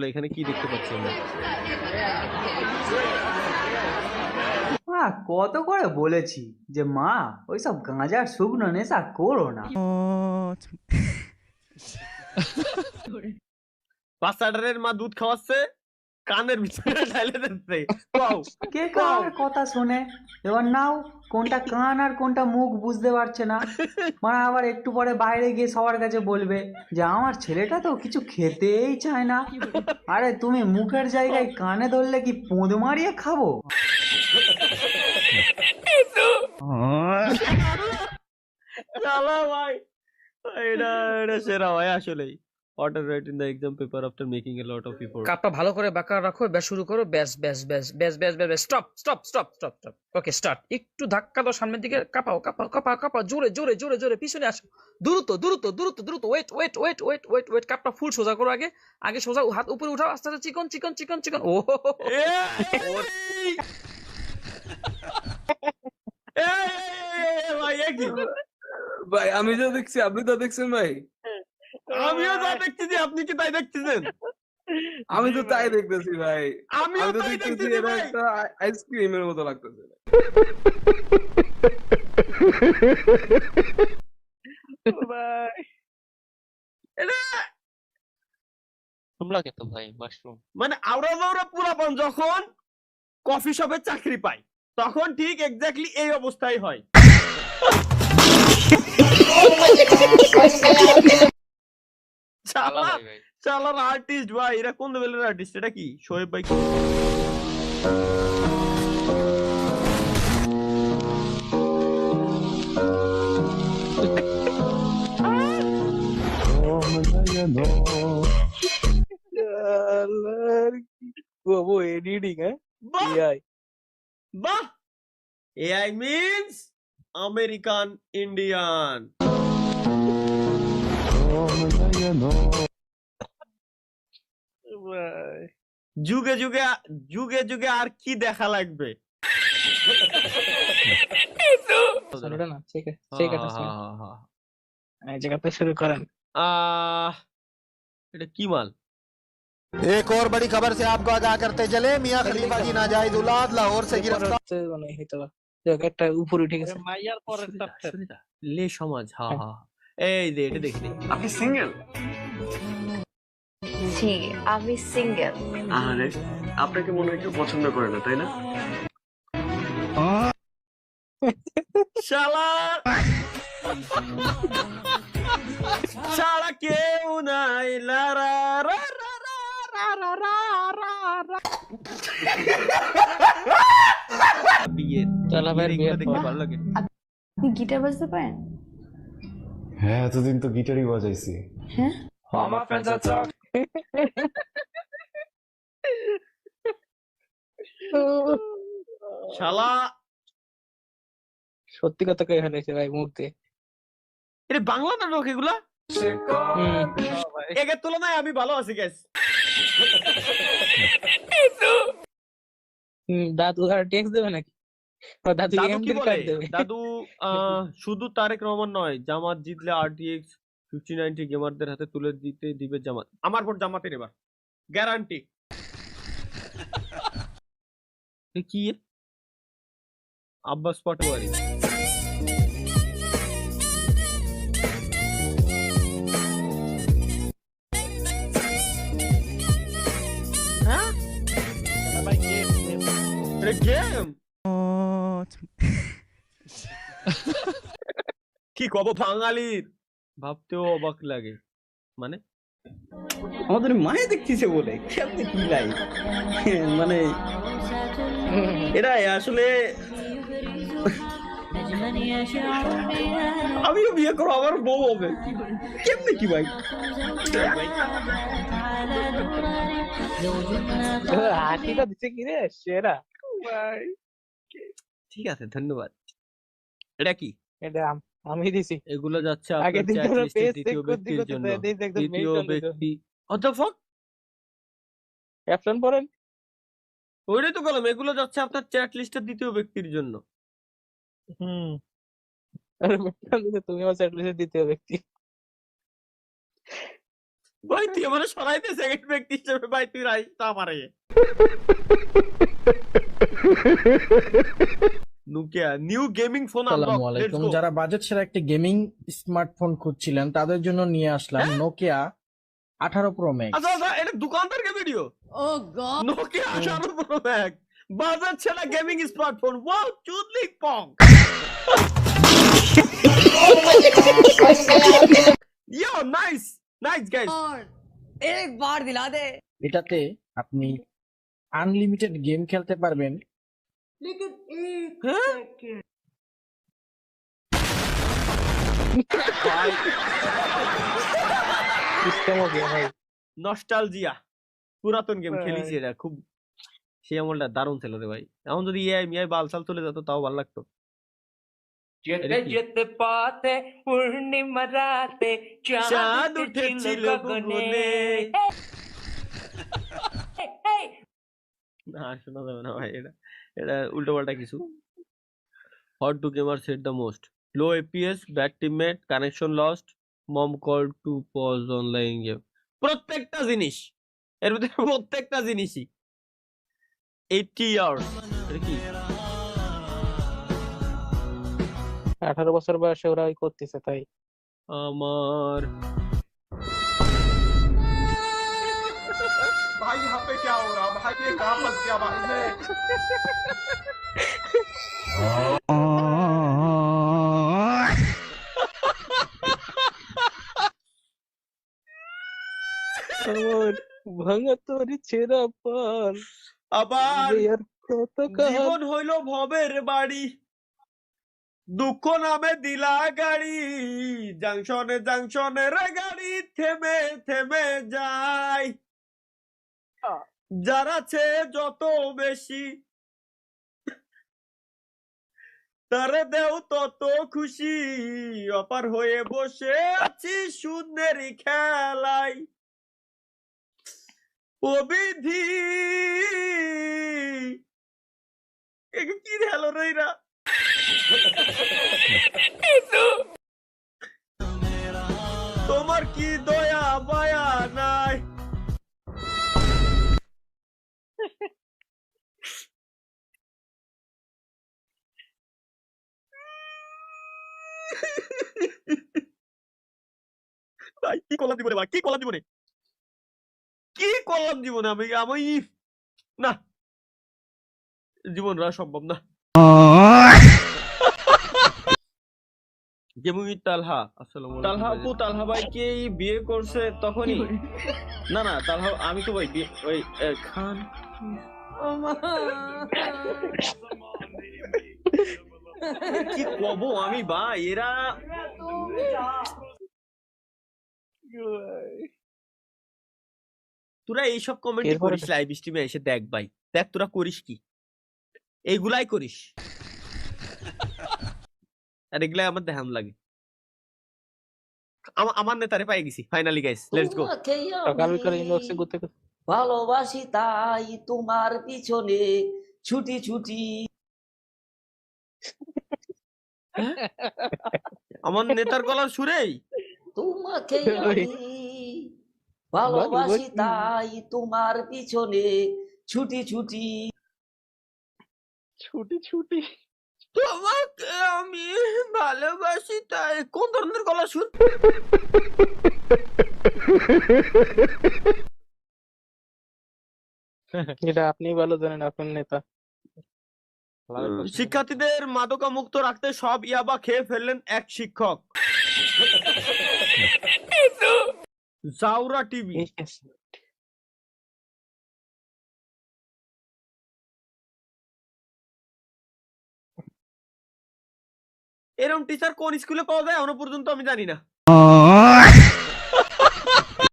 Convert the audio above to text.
ফলে এখানে কি দেখতে পাচ্ছি আমরা? মা কত করে বলেছি যে মা ওইসব গাঁজার শুকনো নেশা করো না। বাচ্চাটার মা দুধ খাওয়াচ্ছে, কানের ভিতরে ঢালে দিচ্ছে। কও কে কার কথা শোনে? এবার নাও, কোনটা কান আর কোনটা মুখ বুঝতে পারছে না। মানে আবার একটু পরে বাইরে গিয়ে সবার কাছে বলবে যে আমার ছেলেটা তো কিছু খেতেই চায় না। আরে তুমি মুখের জায়গায় কানে ধরলে কি পোঁদ মারিয়ে খাবো? শালা ভাই, এটা এটা সেরা ভাই আসলেই। Order write in the exam paper after making a lot of effort. কাপটা ভালো করে বাঁকা রাখো, ব্যাস শুরু করো, ব্যাস ব্যাস ব্যাস ব্যাস ব্যাস ব্যাস stop stop stop stop stop. Okay start. একটু ধাক্কা দাও সামনের দিকে, কাঁপাও কাঁপাও কাঁপাও কাঁপাও, জোরে জোরে জোরে জোরে পিছনে আসো, দ্রুত দ্রুত দ্রুত দ্রুত, wait wait wait wait wait wait, কাপটা ফুল সোজা করো, আগে আগে সোজা, হাত উপরে উঠাও, আস্তে আস্তে, চিকন চিকন চিকন চিকন। ও ভাই এ কি? ভাই আমি যা দেখছি আপনি তো দেখছেন ভাই। আমিও যা দেখতেছি আপনি কি তাই দেখতেছেন? আমি তো তাই দেখতেছি ভাই। আমিও আমি তো তাই দেখতেছি দেখতেছি এটা ভাই। একটা আইসক্রিমের মতো লাগতেছে। ভাই এটা তোমরা কে তো ভাই মাশরুম মানে আওড়া পুরাপন যখন কফি শপে চাকরি পায় তখন ঠিক এক্স্যাক্টলি এই অবস্থাই হয়। আলা শালা ভাই ভাই শালার আর্টিস্ট ভাই, এরা কোন লেভেলের আর্টিস্ট? এটা কি শোয়েব ভাই? वो एडिटिंग है বাহ एआई। বাহ, এআই মিন্স আমেরিকান ইন্ডিয়ান। যুগে যুগে যুগে যুগে আর কি দেখা লাগবে? শুরুটা না ঠিক আছে ঠিক আছে এই জায়গাতে শুরু করেন। এটা কি মাল? एक और बड़ी खबर से आपको आगाह करते चले, मियां खलीफा की नाजायज औलाद लाहौर से गिरफ्तार। মানে হয়তো যাক একটা উপরে উঠে গেছে। মাইয়ার পরের সুনিতা, চ্যাপ্টার সুনিতা, লে সমাজ, হ্যাঁ হ্যাঁ। হ্যাঁ এই যে এটা দেখলি। আপনি সিঙ্গেল? জি, আমি সিঙ্গেল। আরে আপনাকে মনে হয় কেউ পছন্দ করে না তাই না? শালা শালা কেউ নাই, লা রা রা রা রা রা রা রা রা রা। বিয়ে চলো ভাই, এগুলো বিয়ের দেখতে পর। ভালো লাগে। আপনি গিটার বাজাতে পারেন? হ্যাঁ, এতদিন তো গিটারই বাজাইছি। হ্যাঁ, শালা সত্যি কথা কই ফেলেছে ভাই মুখ দিয়ে। এটা বাংলা নাটক এগুলা? হুম। একের তুলনায় আমি ভালো আছি গ্যাস। দাদু আর ট্যাক্স দেবে নাকি? ও দাদু দাদু কি এমডি বলে? কার্ড দেবে। দাদু শুধু তারেক রহমান নয়, জামাত জিতলে RTX 5090 গেমারদের হাতে তুলে দিতে দিবে জামাত। আমার ভোট জামাতের এবার, গ্যারান্টি। কি আব্বাস পাটোয়ারি? হ্যাঁ ভাই গেম এটা গেম? কি কব বাঙালির, ভাবতেও অবাক লাগে। মানে আমাদের মায়ে দেখতেছে বলে কেমনে কি লাই মানে এটা আসলে আমিও বিয়ে করবো, আমার বউ হবে, কেমনে কি ভাই? হাতিটা দিছে কি রে সেরা ভাই ঠিক আছে, ধন্যবাদ। এটা কি? এটা আমি দিছি। এগুলো যাচ্ছে আগে আপনার দিন চ্যাট ধরে লিস্টের পেজ দ্বিতীয় চেক করতে ব্যক্তির করতে জন্য। দেখ একদম দ্বিতীয় মেইল ব্যক্তি what the fuck? ক্যাপশন পড়েন। ওইটাই তো বললাম, এগুলো যাচ্ছে আপনার চ্যাট লিস্টের দ্বিতীয় ব্যক্তির জন্য। আরে মেটাল দিতে তুমি আমার চ্যাট লিস্টের দ্বিতীয় ব্যক্তি। ভাই তুই আমার সরাইতে সেকেন্ড ব্যক্তি হিসেবে ভাই তুই রাইসটা আমারে নোকিয়া নিউ গেমিং ফোন আসসালামু আলাইকুম। যারা বাজেট সেরা একটি গেমিং স্মার্টফোন খুঁজছিলেন তাদের জন্য নিয়ে আসলাম নোকিয়া 18 প্রো ম্যাক্স। আচ্ছা আচ্ছা এটা দোকানদারকে ভিডিও ও গড নোকিয়া 18 প্রো ম্যাক্স বাজার ছেড়া গেমিং স্মার্টফোন ওয়াও চুদলিক পং ইয়ো নাইস নাইস গাইস एक बार दिला दे এটাতে আপনি আনলিমিটেড গেম খেলতে পারবেন। সিস্টেম हो गया भाई। নস্টালজিয়া পুরাতন গেম হ্যাঁ। খেলেছি এটা খুব সেই আমলটা দারুণ ছিল রে ভাই এখন যদি এআই মিআই বালসাল চলে যেত তাও ভালো লাগতো যেতে যেতে পথে পূর্ণিমা রাতে চাঁদ উঠেছিল গগনে না শোনা যাবে না ভাই এটা এটা উল্টো পাল্টা কিছু hot to gamer set the most low APS bad teammate connection lost mom call to pause online game প্রত্যেকটা জিনিস এর ভিতরে প্রত্যেকটা জিনিসই 80 ইয়ার্স এটা কি 18 বছর বয়সে ওরা ওই করতেছে তাই। আমার भाई यहाँ पे क्या हो रहा भाई ये कहाँ फंस गया भाई मैं আমার ভাঙা তোরি ছেঁড়া পান আবার আর কত জীবন হইল ভবের বাড়ি দুঃখ নামে দিলা গাড়ি জাংশনে জাংশনের গাড়ি থেমে থেমে যায় যার আছে যত বেশি তারে দেও তত খুশি অপার হয়ে বসে আছি শূন্যের খেলায় ও বিধি কি হলো রে এরা তোমার কি দয়া মায়া নাই ভাই কি করলাম জীবনে ভাই কি করলাম জীবনে কি করলাম জীবনে আমি আমি না জীবন রাখা সম্ভব না গেমিং তালহা আসসালামু আলাইকুম তালহা আপু তালহা ভাই কে বিয়ে করছে তখনই না না তালহা আমি তো ভাই ওই খান কি কব আমি ভাই এরা তোরা এইসব কমেন্ট এরপরে করিস লাইভ স্ট্রিমে এসে দেখ ভাই দেখ তোরা করিস কি এইগুলাই করিস আর এগুলাই আমার দেখাম লাগে আমার নেতারে পাই গেছি ফাইনালি গাইস লেটস গো সকাল বিকাল ইনবক্সে ঘুরতে ঘুরতে ভালোবাসি তাই তোমার পিছনে ছুটি ছুটি আমার নেতার গলার সুরেই তোমাকে আমি ভালোবাসি তাই তোমার পিছনে ছুটি ছুটি ছুটি ছুটি তোমাকে আমি ভালোবাসি তাই কোন ধরনের গলার সুর এটা আপনি ভালো জানেন আপনার নেতা। শিক্ষার্থীদের মাদকা মুক্ত রাখতে সব ইয়াবা খেয়ে ফেললেন এক শিক্ষক জাউরা টিভি এরকম টিচার কোন স্কুলে পাওয়া যায় এখনো পর্যন্ত আমি জানি না